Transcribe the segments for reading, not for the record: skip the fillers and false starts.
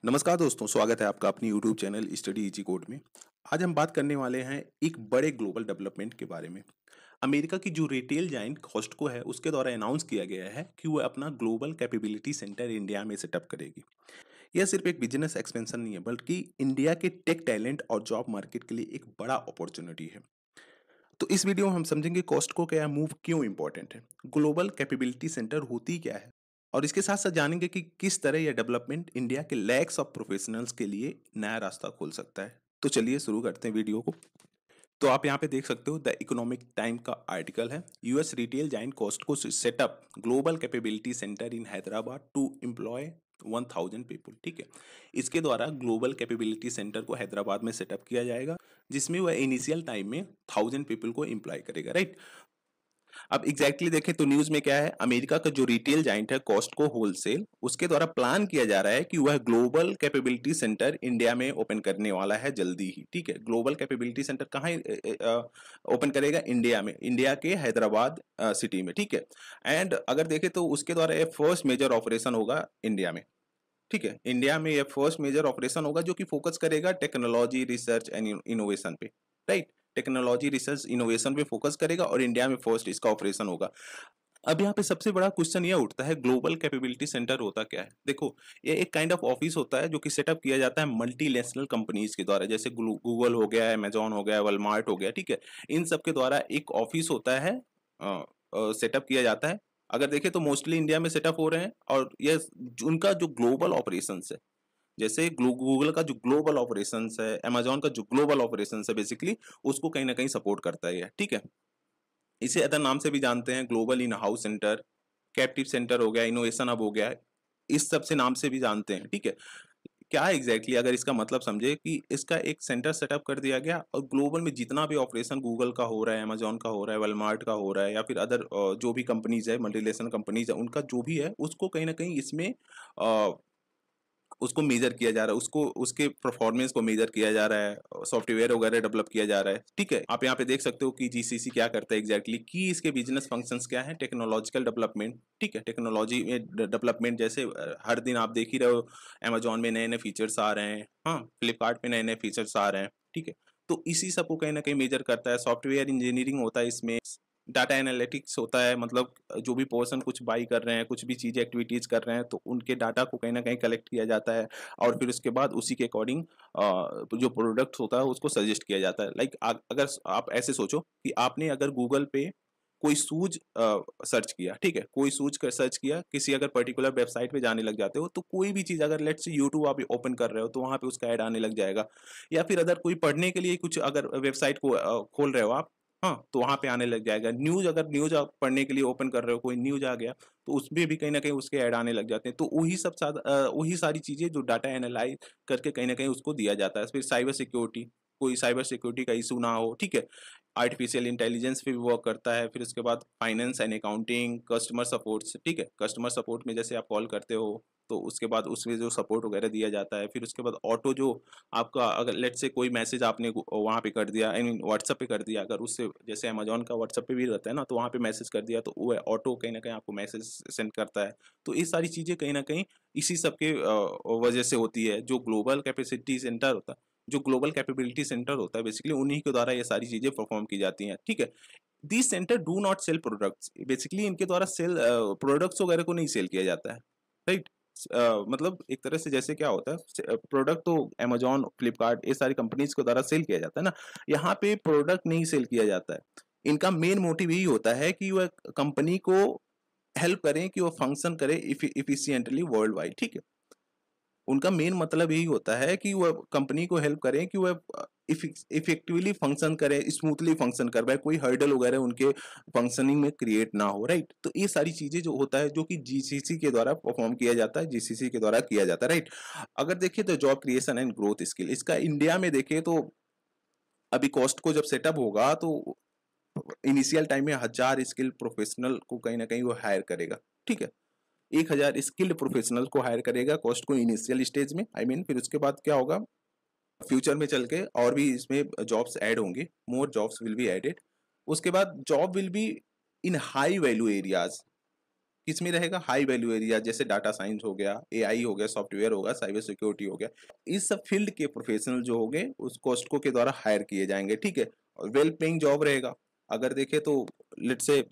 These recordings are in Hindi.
नमस्कार दोस्तों, स्वागत है आपका अपनी YouTube channel study easy code में। आज हम बात करने वाले हैं एक बड़े ग्लोबल डेवलपमेंट के बारे में। अमेरिका की जो रिटेल जायंट कॉस्टको है, उसके द्वारा अनाउंस किया गया है कि वो अपना ग्लोबल कैपेबिलिटी सेंटर इंडिया में सेटअप करेगी। यह सिर्फ एक बिजनेस एक्सपेंशन नहीं है, बल्कि इंडिया के टेक टैलेंट और जॉब मार्केट के लिए एक बड़ा अपॉर्चुनिटी है। तो इस वीडियो में हम समझेंगे कॉस्टको का यह मूव क्यों इंपॉर्टेंट है, ग्लोबल कैपेबिलिटी सेंटर होती क्या है, और इसके साथ साथ जानेंगे कि किस तरह यह डेवलपमेंट इंडिया के लैक्स ऑफ प्रोफेशनल्स के लिए नया रास्ता खोल सकता है। तो चलिए शुरू करते हैं वीडियो को। तो आप यहाँ पे देख सकते हो, द इकोनॉमिक टाइम का आर्टिकल है, US retail giant Costco setup global capability centre in Hyderabad to employ 1000 people. ठीक है, इसके द्वारा ग्लोबल कैपेबिलिटी सेंटर को हैदराबाद में सेटअप किया जाएगा, जिसमें वह इनिशियल टाइम में 1000 पीपल को एम्प्लॉय करेगा। राइट। अब एग्जैक्टली देखें तो न्यूज में क्या है, अमेरिका का जो रिटेल जाइंट है कॉस्टको होलसेल, उसके द्वारा प्लान किया जा रहा है कि वह ग्लोबल कैपेबिलिटी सेंटर इंडिया में ओपन करने वाला है जल्दी ही। ठीक है, ग्लोबल कैपेबिलिटी सेंटर कहाँ ओपन करेगा? इंडिया में, इंडिया के हैदराबाद सिटी में। ठीक है, एंड अगर देखें तो उसके द्वारा ये फर्स्ट मेजर ऑपरेशन होगा इंडिया में। ठीक है, इंडिया में ये फर्स्ट मेजर ऑपरेशन होगा जो कि फोकस करेगा टेक्नोलॉजी रिसर्च एंड इनोवेशन पे। राइट, टेक्नोलॉजी रिसर्च इनोवेशन पे फोकस करेगा और इंडिया में फर्स्ट इसका ऑपरेशन होगा। अब यहाँ पे सबसे बड़ा क्वेश्चन ये उठता है, ग्लोबल कैपेबिलिटी सेंटर होता क्या है? देखो, ये एक काइंड ऑफ ऑफिस होता है जो कि सेटअप किया जाता है मल्टीनेशनल कंपनीज के द्वारा, जैसे गूगल हो गया, अमेजोन हो गया, वॉलमार्ट हो गया। ठीक है, इन सब के द्वारा एक ऑफिस होता है, सेटअप किया जाता है। अगर देखें तो मोस्टली इंडिया में सेटअप हो रहे हैं, और ये उनका जो ग्लोबल ऑपरेशंस है, जैसे गूगल का जो ग्लोबल ऑपरेशंस है, अमेजोन का जो ग्लोबल ऑपरेशंस है, बेसिकली उसको कहीं ना कहीं सपोर्ट करता है ये। ठीक है, इसे अदर नाम से भी जानते हैं, global in house centre, captive centre हो गया, इनोवेशन हब हो गया, इस सब से नाम से भी जानते हैं। ठीक है, क्या एग्जैक्टली अगर इसका मतलब समझे कि इसका एक सेंटर सेटअप कर दिया गया, और ग्लोबल में जितना भी ऑपरेशन गूगल का हो रहा है, अमेजोन का हो रहा है, वॉलमार्ट का हो रहा है, या फिर अदर जो भी कंपनीज है, मल्टीनेशनल कंपनीज है, उनका जो भी है उसको कहीं ना कहीं इसमें उसको मेजर किया जा रहा है, उसको उसके परफॉर्मेंस को मेजर किया जा रहा है, सॉफ्टवेयर वगैरह डेवलप किया जा रहा है। ठीक है, आप यहाँ पे देख सकते हो कि जीसीसी क्या करता है एग्जैक्टली, कि इसके बिजनेस फंक्शंस क्या है, टेक्नोलॉजिकल डेवलपमेंट। ठीक है, टेक्नोलॉजी में डेवलपमेंट, जैसे हर दिन आप देख ही रहे हो, अमेजोन में नए नए फीचर्स आ रहे हैं, हाँ, फ्लिपकार्ट में नए नए फीचर्स आ रहे हैं। ठीक है, तो इसी सब को कहीं ना कहीं मेजर करता है। सॉफ्टवेयर इंजीनियरिंग होता है इसमें, डाटा एनालिटिक्स होता है, मतलब जो भी पर्सन कुछ बाई कर रहे हैं, कुछ भी चीज़ एक्टिविटीज कर रहे हैं, तो उनके डाटा को कहीं ना कहीं कलेक्ट किया जाता है, और फिर उसके बाद उसी के अकॉर्डिंग जो प्रोडक्ट होता है उसको सजेस्ट किया जाता है। लाइक अगर आप ऐसे सोचो कि आपने अगर गूगल पे कोई शूज सर्च किया, ठीक है, कोई शूज का सर्च किया, किसी अगर पर्टिकुलर वेबसाइट पे जाने लग जाते हो, तो कोई भी चीज़ अगर लेट्स से यूट्यूब आप ओपन कर रहे हो, तो वहाँ पे उसका ऐड आने लग जाएगा। या फिर अगर कोई पढ़ने के लिए कुछ अगर वेबसाइट को खोल रहे हो आप, हाँ, तो वहाँ पे आने लग जाएगा। न्यूज़, अगर न्यूज़ आप पढ़ने के लिए ओपन कर रहे हो, कोई न्यूज़ आ गया, तो उसमें भी कहीं न कहीं उसके ऐड आने लग जाते हैं। तो वही सारी चीज़ें जो डाटा एनालाइज़ करके कहीं न कहीं उसको दिया जाता है। फिर साइबर सिक्योरिटी, कोई साइबर सिक्योरिटी का इश्यू ना हो, ठीक है? आर्टिफिशियल इंटेलिजेंस पे भी वर्क करता है। फिर उसके बाद finance and accounting, customer supports, ठीक है? कस्टमर सपोर्ट में जैसे आप कॉल करते हो, तो उसके बाद उसमें जो सपोर्ट वगैरह दिया जाता है। फिर उसके बाद ऑटो, जो आपका अगर लेट्स से कोई मैसेज आपने वहाँ पे कर दिया, आई मीन व्हाट्सएप पे कर दिया, अगर उससे जैसे अमेजोन का व्हाट्सएप पे भी रहता है ना, तो वहाँ पे मैसेज कर दिया, तो वो ऑटो कहीं ना कहीं आपको मैसेज सेंड करता है। तो ये सारी चीज़ें कहीं ना कहीं इसी सब के वजह से होती है। जो ग्लोबल कैपेसिटी सेंटर होता है, जो ग्लोबल कैपेबिलिटी सेंटर होता है, बेसिकली उन्हीं के द्वारा ये सारी चीज़ें परफॉर्म की जाती हैं। ठीक है, this centre do not cell products, basically इनके द्वारा सेल प्रोडक्ट्स वगैरह को नहीं सेल किया जाता है। राइट, मतलब एक तरह से जैसे क्या होता है, प्रोडक्ट तो अमेजोन, फ्लिपकार्ट, ये सारी कंपनीज के द्वारा सेल किया जाता है ना, यहाँ पे प्रोडक्ट नहीं सेल किया जाता है। इनका मेन मोटिव यही होता है कि वह कंपनी को हेल्प करें कि वो फंक्शन करे इफिशिएंटली वर्ल्ड वाइड। ठीक है, उनका मेन मतलब यही होता है कि वह कंपनी को हेल्प करें कि वह इफेक्टिवली फंक्शन करे, स्मूथली फंक्शन कर पाए, कोई हर्डल वगैरह उनके फंक्शनिंग में क्रिएट ना हो। राइट, तो ये सारी चीजें जो होता है, जो कि जीसीसी के द्वारा परफॉर्म किया जाता है, जीसीसी के द्वारा किया जाता है। राइट, अगर देखिए तो job creation and growth skill, इसका इंडिया में देखें तो अभी कॉस्ट को जब सेटअप होगा, तो इनिशियल टाइम में 1000 स्किल प्रोफेशनल को कहीं ना कहीं वो हायर करेगा। ठीक है, 1000 स्किल्ड प्रोफेशनल को हायर करेगा कॉस्ट को इनिशियल स्टेज में, आई मीन। फिर उसके बाद क्या होगा, फ्यूचर में चल के और भी इसमें जॉब्स ऐड होंगे, more jobs will be added. उसके बाद job will be in high value areas, किसमें रहेगा, हाई वैल्यू एरिया जैसे डाटा साइंस हो गया, एआई हो गया, सॉफ्टवेयर होगा, साइबर सिक्योरिटी हो गया। इस सब फील्ड के प्रोफेशनल जो होंगे उस कॉस्टको के द्वारा हायर किए जाएंगे, ठीक है। और वेल पेइंग जॉब रहेगा। अगर देखें तो लेट्स से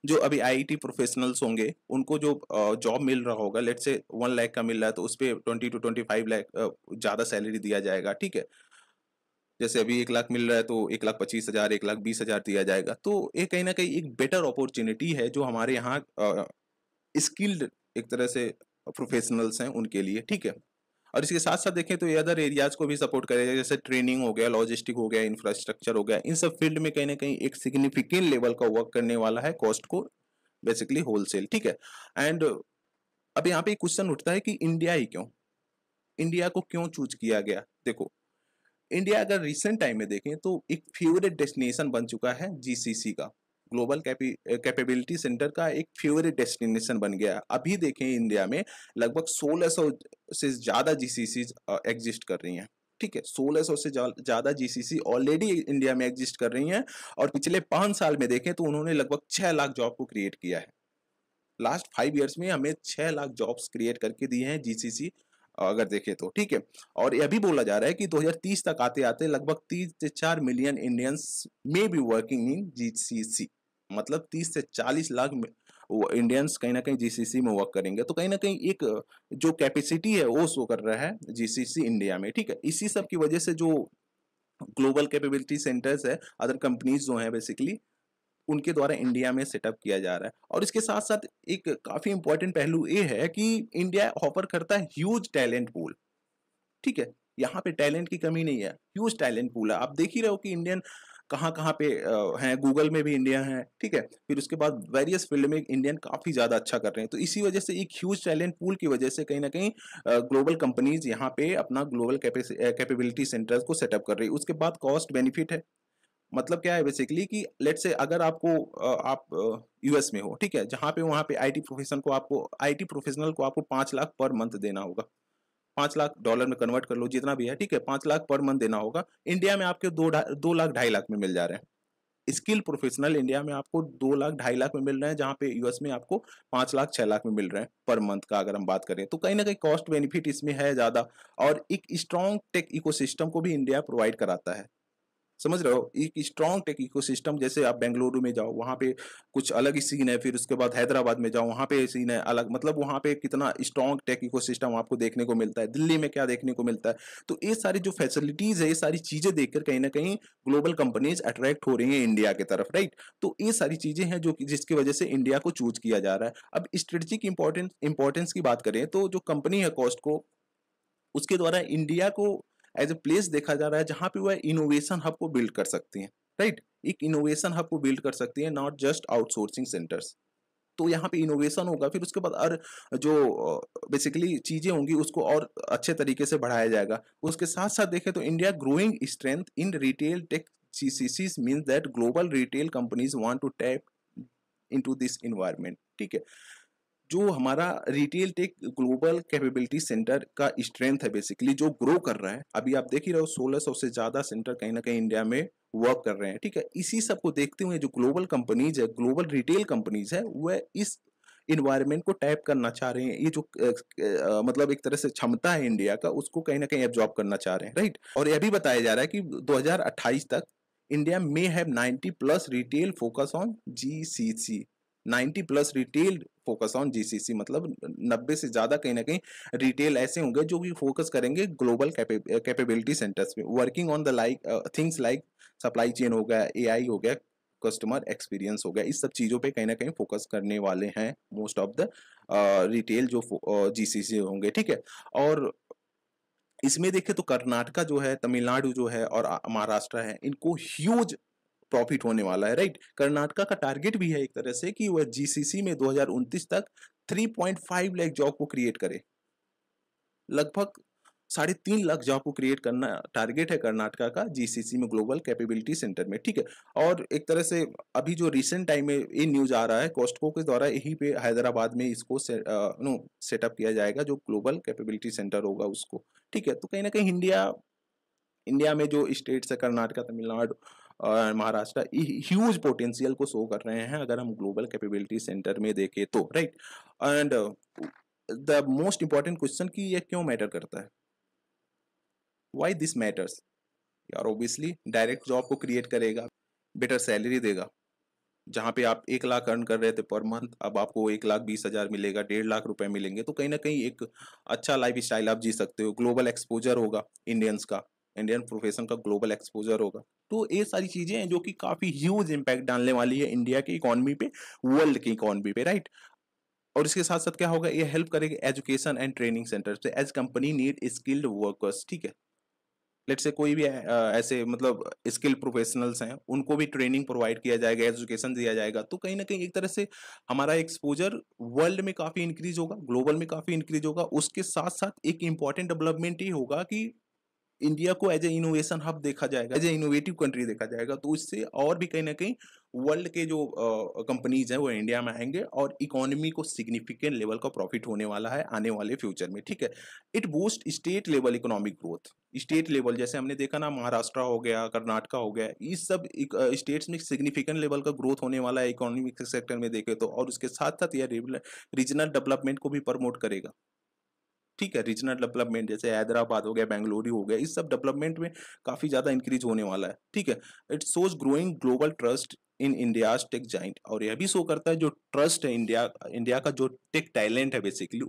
जो अभी आईटी प्रोफेशनल्स होंगे उनको जो जॉब मिल रहा होगा, लेट्स से 1 लाख का मिल रहा है तो उस पे 20 to 25 लाख ज्यादा सैलरी दिया जाएगा, ठीक है। जैसे अभी 1 लाख मिल रहा है तो 1,25,000, 1,20,000 दिया जाएगा। तो ये कहीं ना कहीं एक बेटर अपॉर्चुनिटी है जो हमारे यहाँ स्किल्ड एक तरह से प्रोफेशनल्स हैं उनके लिए, ठीक है। और इसके साथ साथ देखें तो ये अदर एरियाज को भी सपोर्ट करेगा, जैसे ट्रेनिंग हो गया, लॉजिस्टिक हो गया, इंफ्रास्ट्रक्चर हो गया। इन सब फील्ड में कहीं ना कहीं एक सिग्निफिकेंट लेवल का वर्क करने वाला है कॉस्ट को, बेसिकली होलसेल, ठीक है। एंड अब यहाँ पे क्वेश्चन उठता है कि इंडिया ही क्यों, इंडिया को क्यों चूज किया गया। देखो, इंडिया अगर रिसेंट टाइम में देखें तो एक फेवरेट डेस्टिनेशन बन चुका है जीसीसी का, ग्लोबल कैपेबिलिटी सेंटर का एक फेवरेट डेस्टिनेशन बन गया है। अभी देखें इंडिया में लगभग 1600 से ज्यादा जीसीसी एग्जिस्ट कर रही हैं, ठीक है। 1600 से ज्यादा जीसीसी ऑलरेडी इंडिया में एग्जिस्ट कर रही हैं। और पिछले 5 साल में देखें तो उन्होंने लगभग 6 लाख जॉब को क्रिएट किया है। लास्ट 5 ईयर्स में हमें 6 लाख जॉब्स क्रिएट करके दिए हैं जीसीसी, अगर देखें तो, ठीक है। और यह भी बोला जा रहा है कि 2030 तक आते आते लगभग 3 से 4 मिलियन इंडियंस में बी वर्किंग इन जीसीसी, मतलब 30 से 40 लाख इंडियंस कहीं ना कहीं जीसीसी में वर्क करेंगे। तो कहीं ना कहीं एक जो कैपेसिटी है वो शो कर रहा है जीसीसी इंडिया में, ठीक है। इसी सब की वजह से जो ग्लोबल कैपेबिलिटी सेंटर्स है, अदर कंपनीज जो है बेसिकली उनके द्वारा इंडिया में सेटअप किया जा रहा है। और इसके साथ साथ एक काफी इंपॉर्टेंट पहलू ये है कि इंडिया ऑफर करता है ह्यूज टैलेंट पूल, ठीक है। यहाँ पे टैलेंट की कमी नहीं है, ह्यूज टैलेंट पूल है। आप देख ही रहे हो कि इंडियन कहाँ कहाँ पे हैं, गूगल में भी इंडिया है, ठीक है। फिर उसके बाद वेरियस फील्ड में इंडियन काफी ज्यादा अच्छा कर रहे हैं। तो इसी वजह से एक ह्यूज टैलेंट पूल की वजह से कहीं ना कहीं ग्लोबल कंपनीज यहाँ पे अपना ग्लोबल कैपेबिलिटी सेंटर्स को सेटअप कर रही है। उसके बाद कॉस्ट बेनिफिट है। मतलब क्या है बेसिकली कि लेट्स से अगर आपको आप यूएस में हो, ठीक है, जहाँ पे वहाँ पे आईटी प्रोफेशनल को आपको 5 लाख पर मंथ देना होगा। 5 लाख डॉलर में कन्वर्ट कर लो जितना भी है, ठीक है, 5 लाख पर मंथ देना होगा। इंडिया में आपके 2 लाख 2.5 लाख में मिल जा रहे हैं। स्किल प्रोफेशनल इंडिया में आपको 2 लाख 2.5 लाख में मिल रहे हैं, जहाँ पे यूएस में आपको 5 लाख 6 लाख में मिल रहे हैं पर मंथ का अगर हम बात करें। तो कहीं ना कहीं कॉस्ट बेनिफिट इसमें है ज्यादा। और एक स्ट्रॉन्ग टेक इकोसिस्टम को भी इंडिया प्रोवाइड कराता है। समझ रहे हो, एक स्ट्रॉन्ग टेक इकोसिस्टम। जैसे आप बेंगलुरु में जाओ वहाँ पे कुछ अलग ही सीन है, फिर उसके बाद हैदराबाद में जाओ वहाँ पे सीन है अलग। मतलब वहाँ पे कितना स्ट्रॉन्ग टेक इकोसिस्टम आपको देखने को मिलता है, दिल्ली में क्या देखने को मिलता है। तो ये सारी जो फैसिलिटीज है, ये सारी चीजें देखकर कहीं ना कहीं ग्लोबल कंपनीज अट्रैक्ट हो रही है इंडिया की तरफ, राइट। तो ये सारी चीजें हैं जो जिसकी वजह से इंडिया को चूज किया जा रहा है। अब स्ट्रेटेजिक इंपॉर्टेंस की बात करें तो जो कंपनी है कॉस्ट को, उसके द्वारा इंडिया को एज ए प्लेस देखा जा रहा है जहां पे वह इनोवेशन हब को बिल्ड कर सकती हैं, राइट। एक इनोवेशन हब को बिल्ड कर सकती है, नॉट जस्ट आउटसोर्सिंग सेंटर्स। तो यहाँ पे इनोवेशन होगा, फिर उसके बाद और जो बेसिकली चीजें होंगी उसको और अच्छे तरीके से बढ़ाया जाएगा। उसके साथ साथ देखें तो India growing strength in retail tech CCC means that global retail companies want to tap into this environment, ठीक है। जो हमारा retail tech global capability centre का स्ट्रेंथ है बेसिकली जो ग्रो कर रहा है, अभी आप देख ही रहे हो 1600 से ज्यादा सेंटर कहीं ना कहीं इंडिया में वर्क कर रहे हैं, ठीक है। इसी सब को देखते हुए जो ग्लोबल कंपनीज है, ग्लोबल रिटेल कंपनीज है, वह इस इन्वायरमेंट को टैप करना चाह रहे हैं। ये जो मतलब एक तरह से क्षमता है इंडिया का, उसको कहीं ना कहीं एब्जॉर्ब करना चाह रहे हैं, राइट। और यह भी बताया जा रहा है कि 2028 तक इंडिया में have 90 plus retail focus on GCC. 90 plus retail focus on GCC मतलब 90 से ज्यादा कहीं ना कहीं रिटेल ऐसे होंगे जो भी फोकस करेंगे ग्लोबल कैपेबिलिटी सेंटर्स पे, working on the things like supply chain हो गया, एआई हो गया, कस्टमर एक्सपीरियंस हो गया। इस सब चीजों पे कहीं ना कहीं फोकस करने वाले हैं मोस्ट ऑफ द रिटेल जो जीसीसी होंगे, ठीक है। और इसमें देखें तो कर्नाटका जो है, तमिलनाडु जो है और महाराष्ट्र है, इनको ह्यूज प्रॉफिट होने वाला है, राइट। कर्नाटका का टारगेट भी है एक तरह से कि वह जीसीसी में 2029 तक 3.5 लाख जॉब को क्रिएट करे। लगभग 3.5 लाख जॉब को क्रिएट करना टारगेट है कर्नाटका का जीसीसी में ग्लोबल कैपेबिलिटी सेंटर में, ठीक है। और एक तरह से अभी जो रिसेंट टाइम में ये न्यूज आ रहा है कॉस्टको के द्वारा यहीं पे हैदराबाद में इसको सेटअप किया जाएगा जो ग्लोबल कैपेबिलिटी सेंटर होगा उसको, ठीक है। तो कहीं ना कहीं इंडिया में जो स्टेट्स है कर्नाटका, तमिलनाडु महाराष्ट्र ह्यूज पोटेंशियल को शो कर रहे हैं अगर हम ग्लोबल कैपेबिलिटी सेंटर में देखें तो, right. And the most important question कि ये क्यों मैटर करता है, वाई दिस मैटर्स यार, ऑब्वियसली डायरेक्ट जॉब को क्रिएट करेगा, बेटर सैलरी देगा। जहाँ पे आप 1 लाख अर्न कर रहे थे पर मंथ, अब आपको 1,20,000 मिलेगा, 1.5 लाख रुपए मिलेंगे, तो कहीं ना कहीं एक अच्छा लाइफ स्टाइल आप जी सकते हो। ग्लोबल एक्सपोजर होगा इंडियंस का, इंडियन प्रोफेशन का ग्लोबल एक्सपोजर होगा। तो ये सारी चीजें हैं जो कि काफी ह्यूज इम्पैक्ट डालने वाली है इंडिया की इकोनॉमी पे, वर्ल्ड की इकोनॉमी पे, राइट। और इसके साथ साथ क्या होगा, ये हेल्प करेगा एजुकेशन एंड ट्रेनिंग सेंटर से, as company need skilled workers, ठीक है। लेट से कोई भी ऐसे मतलब स्किल प्रोफेशनल्स हैं, उनको भी ट्रेनिंग प्रोवाइड किया जाएगा, एजुकेशन दिया जाएगा, तो कहीं ना कहीं एक तरह से हमारा एक्सपोजर वर्ल्ड में काफी इंक्रीज होगा, ग्लोबल में काफी इंक्रीज होगा। उसके साथ साथ एक इंपॉर्टेंट डेवलपमेंट ये होगा कि इंडिया को एज ए इनोवेशन हब देखा जाएगा, एज ए इनोवेटिव कंट्री देखा जाएगा। तो इससे और भी कहीं ना कहीं वर्ल्ड के जो कंपनीज हैं वो इंडिया में आएंगे और इकोनॉमी को सिग्निफिकेंट लेवल का प्रॉफिट होने वाला है आने वाले फ्यूचर में, ठीक है। It boost state level economic growth. State level जैसे हमने देखा ना, महाराष्ट्र हो गया, कर्नाटका हो गया, इस सब स्टेट्स में सिग्निफिकेंट लेवल का ग्रोथ होने वाला है इकोनॉमिक सेक्टर में देखे तो। और उसके साथ साथ यह रीजनल डेवलपमेंट को भी प्रमोट करेगा, ठीक है। रीजनल डेवलपमेंट जैसे हैदराबाद हो गया, बेंगलुरु हो गया, इस सब डेवलपमेंट में काफी ज्यादा इंक्रीज होने वाला है, ठीक है। It shows growing global trust in India tech giant, और यह भी शो करता है जो ट्रस्ट है इंडिया, इंडिया का जो टेक टैलेंट है बेसिकली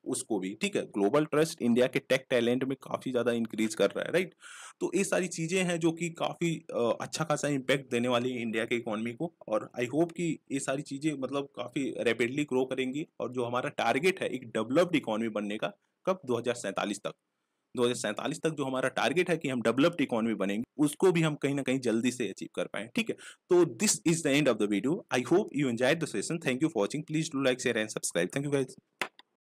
उसको भी, ठीक है। ग्लोबल ट्रस्ट इंडिया के टेक टैलेंट में काफी ज्यादा इंक्रीज कर रहा है, राइट। तो ये सारी चीजें हैं जो कि काफी अच्छा खासा इम्पैक्ट देने वाली है इंडिया के इकोनॉमी को। और आई होप कि ये सारी चीजें मतलब काफी रैपिडली ग्रो करेंगी, और जो हमारा टारगेट है एक डेवलप्ड इकोनॉमी बनने का, कब, 2047 तक, 2047 तक जो हमारा टारगेट है कि हम डेवलप्ड इकोनॉमी बनेंगे, उसको भी हम कहीं ना कहीं जल्दी से अचीव कर पाए, ठीक है। तो this is the end of the video. I hope you enjoyed the session. Thank you for watching. Please do like, share and subscribe. Thank you guys.